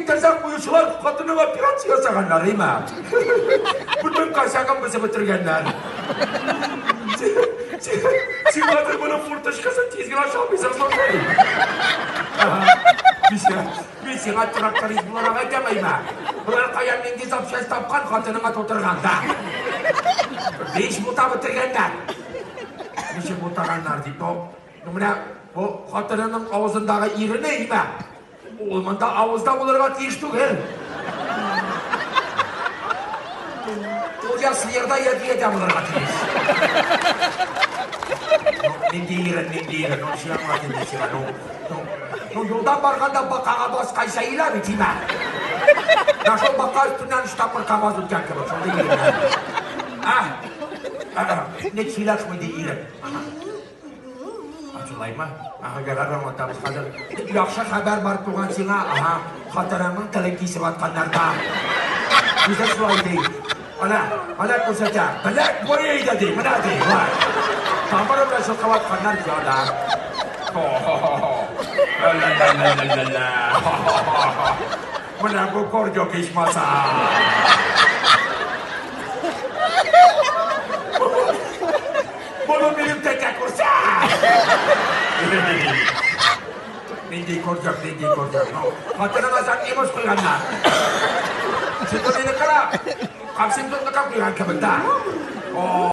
тектен қойшылар қатының операция жасағандар ема. Бүтін қашаған бізі бітіргендар. Сен қазір бұны фуртышқасын тезген аша алмайсың сондай. Мен сен аттырақтар бұларға айтамайма. Бұлар қаянмен кез апшас тапқан қатыныңа тотырғанда. 5 бұта бітіргендар. Неше бұтағандар дейді. Мына қатынының ауызындағы иріні ема. Ол мұнда ауызда оларға тиіш түгел. Ол ясылерда еді оларға тиіш. Менде ерін, ол шияңға тендесі бар. Жолдан барғанда бақаға бас қайса ила бетіма. Нашол бақа үстінен үштап бір қағаз өткен кебір, сонда ерін. Не чилаш мойды ерін. Açılay mı? Gelen otobüs hazır. Yaxşı haber var tuğan sina. Xatırımın tılıkisi vatkanlarda. Bize suay değil. Ana kusacak. Bilek boyayı da değil. Bana değil. Tamam öyle şu kavatkanlar diyorlar. Bana bu korcuk iş masa. Bunu benim tek kursa. Nindi korcak. Hatırına sen imus koyanlar. Situ ini kala. Kapsim tu tekap koyan kebenda.